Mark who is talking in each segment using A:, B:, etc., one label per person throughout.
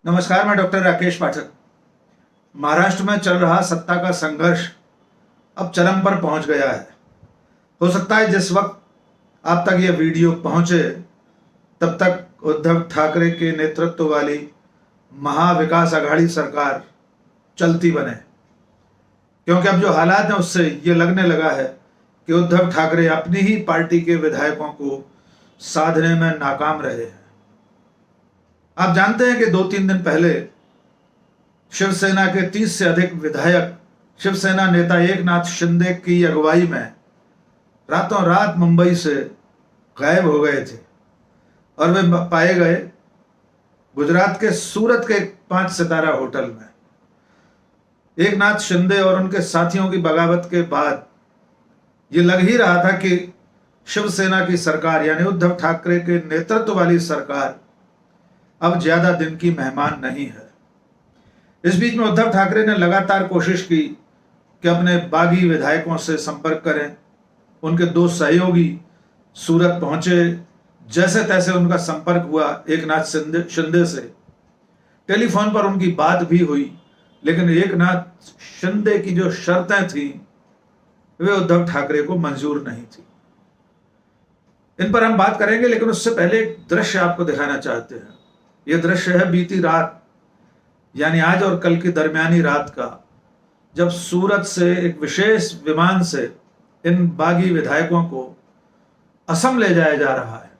A: नमस्कार, मैं डॉक्टर राकेश पाठक। महाराष्ट्र में चल रहा सत्ता का संघर्ष अब चरम पर पहुंच गया है। हो सकता है जिस वक्त आप तक यह वीडियो पहुंचे तब तक उद्धव ठाकरे के नेतृत्व वाली महाविकास आघाड़ी सरकार चलती बने, क्योंकि अब जो हालात हैं उससे ये लगने लगा है कि उद्धव ठाकरे अपनी ही पार्टी के विधायकों को साधने में नाकाम रहे हैं। आप जानते हैं कि 2-3 दिन पहले शिवसेना के 30 से अधिक विधायक शिवसेना नेता एकनाथ शिंदे की अगुवाई में रातों रात मुंबई से गायब हो गए थे और वे पाए गए गुजरात के सूरत के 5 सितारा होटल में। एकनाथ शिंदे और उनके साथियों की बगावत के बाद ये लग ही रहा था कि शिवसेना की सरकार यानी उद्धव ठाकरे के नेतृत्व वाली सरकार अब ज्यादा दिन की मेहमान नहीं है। इस बीच में उद्धव ठाकरे ने लगातार कोशिश की कि अपने बागी विधायकों से संपर्क करें। उनके 2 सहयोगी सूरत पहुंचे, जैसे तैसे उनका संपर्क हुआ एकनाथ शिंदे से। टेलीफोन पर उनकी बात भी हुई, लेकिन एकनाथ शिंदे की जो शर्तें थी वे उद्धव ठाकरे को मंजूर नहीं थी। इन पर हम बात करेंगे, लेकिन उससे पहले एक दृश्य आपको दिखाना चाहते हैं। यह दृश्य है बीती रात यानी आज और कल की दरमियानी रात का, जब सूरत से एक विशेष विमान से इन बागी विधायकों को असम ले जाया जा रहा है।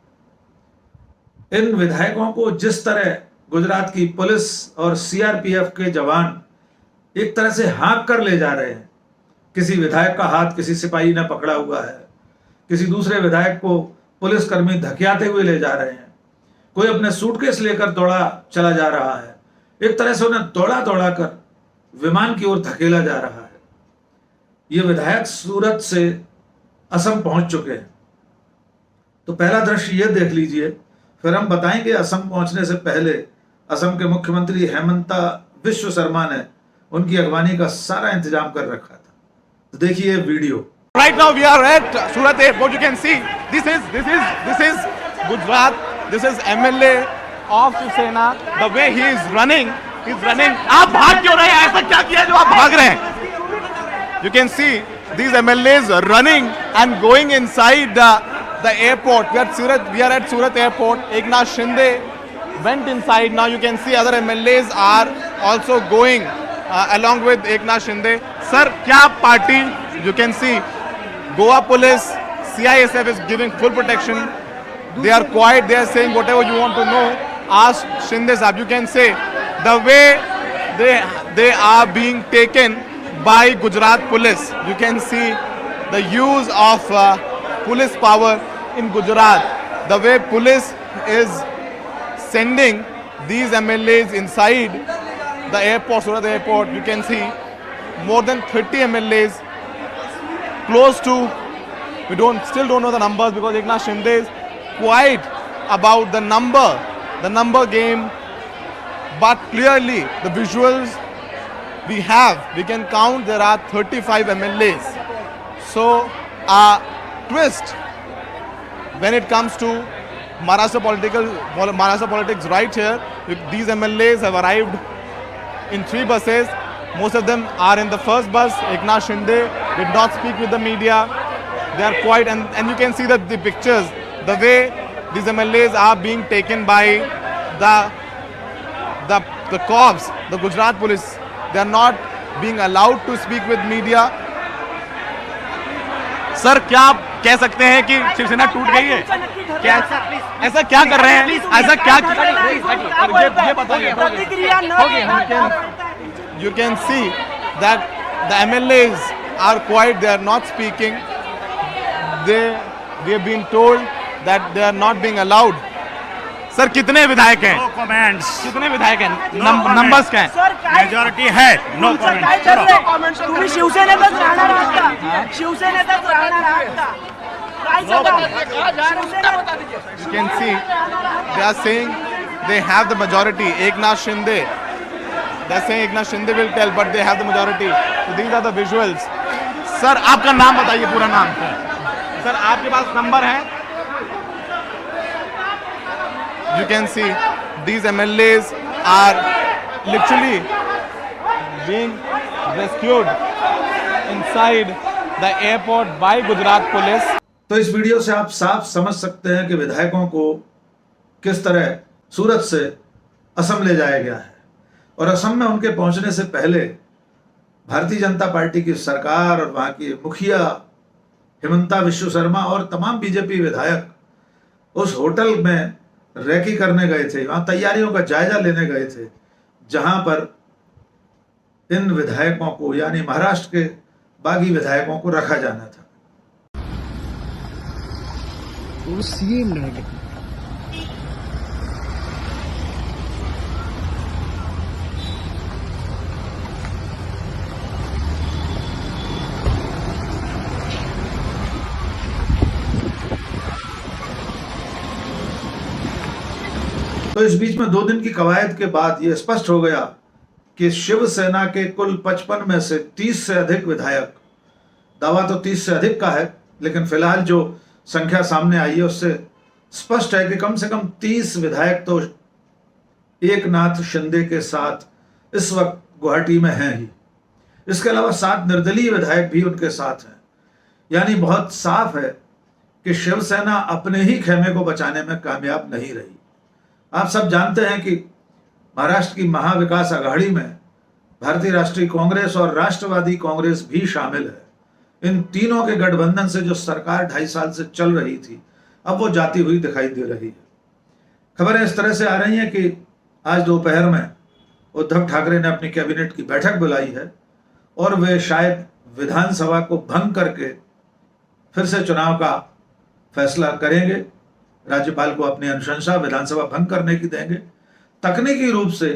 A: इन विधायकों को जिस तरह गुजरात की पुलिस और सीआरपीएफ के जवान एक तरह से हाँक कर ले जा रहे हैं, किसी विधायक का हाथ किसी सिपाही ने पकड़ा हुआ है, किसी दूसरे विधायक को पुलिसकर्मी धकियाते हुए ले जा रहे हैं, कोई अपने सूटकेस लेकर दौड़ा चला जा रहा है। एक तरह से उन्हें दौड़ा दौड़ा कर विमान की ओर धकेला जा रहा है। ये विधायक सूरत से असम पहुंच चुके हैं। तो पहला दृश्य ये देख लीजिए, फिर हम बताएंगे असम पहुंचने से पहले असम के मुख्यमंत्री हेमंता विश्व शर्मा ने उनकी अगवानी का सारा इंतजाम कर रखा था। तो देखिए video.
B: Right now we are at Surat Airport. You can see this is Gujarat. This is MLA of Shiv Sena. The way he is running, आप भाग क्यों रहे हैं? ऐसा क्या किया जो आप भाग रहे हैं? You can see these MLAs running and going inside the airport. We are at Surat Airport. Eknath Shinde went inside. Now you can see other MLAs are also going along with Eknath Shinde. Sir, क्या party? You can see Goa police, CISF is giving full protection. They are quiet. They are saying whatever you want to know. Ask Shinde Sahab. You can say the way they are being taken by Gujarat police. You can see the use of police power in Gujarat. The way police is sending these MLAs inside the airport, Surat Airport. You can see more than 30 MLAs. Close to, still don't know the numbers because Eknath Shinde is quiet about the number game, but clearly the visuals we can count there are 35 MLAs. So a twist when it comes to Maharashtra politics right here. These MLAs have arrived in 3 buses. Most of them are in the first bus. Eknath Shinde did not speak with the media. They are quiet, and you can see that the pictures, the way these MLAs are being taken by the cops, the Gujarat police. They are not being allowed to speak with media. Sir, क्या आप कह सकते हैं कि शिवसेना टूट गई है? क्या ऐसा क्या कर रहे हैं? ऐसा क्या ये बताइए। You can see that the MLAs are quiet. They are not speaking. They have been told that they are not being allowed. Sir, कितने विधायक हैं?
C: No comments.
B: कितने विधायक हैं? नंबर्स क्या हैं?
C: मेजॉरिटी है. No comments.
D: तुम्ही शिवसेनेतच राहणार आहात का? शिवसेनेतच राहणार आहात का? काय सांगा?
B: You can see they are saying they have the majority. Eknath Shinde. They are saying Eknath Shinde will tell, but they have the majority. So these are the visuals. Sir, आपका नाम बताइए, पूरा नाम। सर, आपके पास number है? You can see these MLAs are literally being rescued inside the airport by Gujarat police.
A: तो इस video से आप साफ समझ सकते हैं कि विधायकों को किस तरह सूरत से असम ले जाया गया है, और असम में उनके पहुंचने से पहले भारतीय जनता पार्टी की सरकार और वहां की मुखिया हिमंता विश्व शर्मा और तमाम बीजेपी विधायक उस होटल में रेकी करने गए थे, वहां तैयारियों का जायजा लेने गए थे, जहां पर इन विधायकों को यानी महाराष्ट्र के बागी विधायकों को रखा जाना था।
E: वो सीएम रहेगा।
A: तो इस बीच में 2 दिन की कवायद के बाद यह स्पष्ट हो गया कि शिवसेना के कुल 55 में से 30 से अधिक विधायक, दावा तो 30 से अधिक का है, लेकिन फिलहाल जो संख्या सामने आई है उससे स्पष्ट है कि कम से कम 30 विधायक तो एकनाथ शिंदे के साथ इस वक्त गुवाहाटी में हैं ही। इसके अलावा 7 निर्दलीय विधायक भी उनके साथ हैं। यानी बहुत साफ है कि शिवसेना अपने ही खेमे को बचाने में कामयाब नहीं रही। आप सब जानते हैं कि महाराष्ट्र की महाविकास आघाड़ी में भारतीय राष्ट्रीय कांग्रेस और राष्ट्रवादी कांग्रेस भी शामिल है। इन तीनों के गठबंधन से जो सरकार 2.5 साल से चल रही थी, अब वो जाती हुई दिखाई दे रही है। खबरें इस तरह से आ रही हैं कि आज दोपहर में उद्धव ठाकरे ने अपनी कैबिनेट की बैठक बुलाई है और वे शायद विधानसभा को भंग करके फिर से चुनाव का फैसला करेंगे। राज्यपाल को अपनी अनुशंसा विधानसभा भंग करने की देंगे। तकनीकी रूप से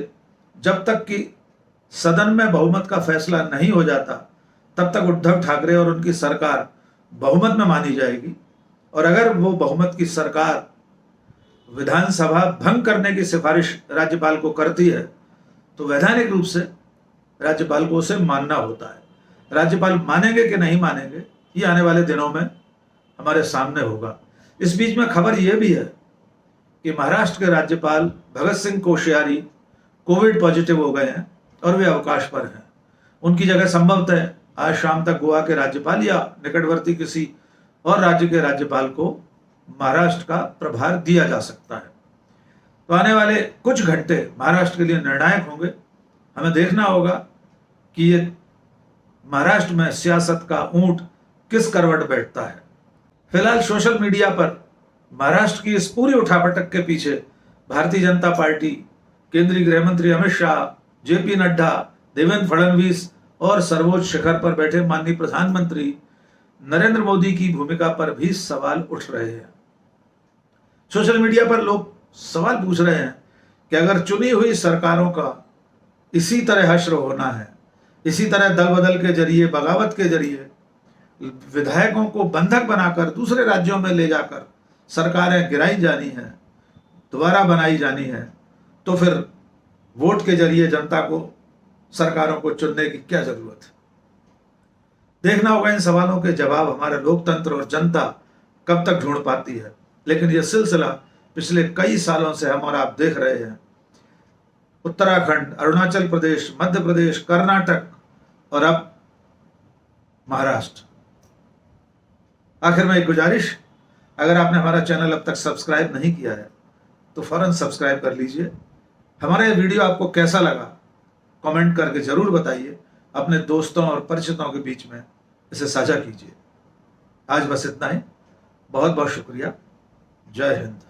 A: जब तक कि सदन में बहुमत का फैसला नहीं हो जाता, तब तक उद्धव ठाकरे और उनकी सरकार बहुमत में मानी जाएगी, और अगर वो बहुमत की सरकार विधानसभा भंग करने की सिफारिश राज्यपाल को करती है तो वैधानिक रूप से राज्यपाल को उसे मानना होता है। राज्यपाल मानेंगे कि नहीं मानेंगे, ये आने वाले दिनों में हमारे सामने होगा। इस बीच में खबर यह भी है कि महाराष्ट्र के राज्यपाल भगत सिंह कोश्यारी कोविड पॉजिटिव हो गए हैं और वे अवकाश पर हैं। उनकी जगह संभवतः आज शाम तक गोवा के राज्यपाल या निकटवर्ती किसी और राज्य के राज्यपाल को महाराष्ट्र का प्रभार दिया जा सकता है। तो आने वाले कुछ घंटे महाराष्ट्र के लिए निर्णायक होंगे। हमें देखना होगा कि ये महाराष्ट्र में सियासत का ऊंट किस करवट बैठता है। फिलहाल सोशल मीडिया पर महाराष्ट्र की इस पूरी उठापटक के पीछे भारतीय जनता पार्टी, केंद्रीय गृह मंत्री अमित शाह, जेपी नड्डा, देवेंद्र फडणवीस और सर्वोच्च शिखर पर बैठे माननीय प्रधानमंत्री नरेंद्र मोदी की भूमिका पर भी सवाल उठ रहे हैं। सोशल मीडिया पर लोग सवाल पूछ रहे हैं कि अगर चुनी हुई सरकारों का इसी तरह हश्र होना है, इसी तरह दल बदल के जरिए, बगावत के जरिए विधायकों को बंधक बनाकर दूसरे राज्यों में ले जाकर सरकारें गिराई जानी है, दोबारा बनाई जानी है, तो फिर वोट के जरिए जनता को सरकारों को चुनने की क्या जरूरत है। देखना होगा इन सवालों के जवाब हमारा लोकतंत्र और जनता कब तक ढूंढ पाती है। लेकिन यह सिलसिला पिछले कई सालों से हम और आप देख रहे हैं। उत्तराखंड, अरुणाचल प्रदेश, मध्य प्रदेश, कर्नाटक और अब महाराष्ट्र। आखिर में एक गुजारिश, अगर आपने हमारा चैनल अब तक सब्सक्राइब नहीं किया है तो फौरन सब्सक्राइब कर लीजिए। हमारा ये वीडियो आपको कैसा लगा कमेंट करके जरूर बताइए। अपने दोस्तों और परिचितों के बीच में इसे साझा कीजिए। आज बस इतना ही। बहुत बहुत शुक्रिया। जय हिंद।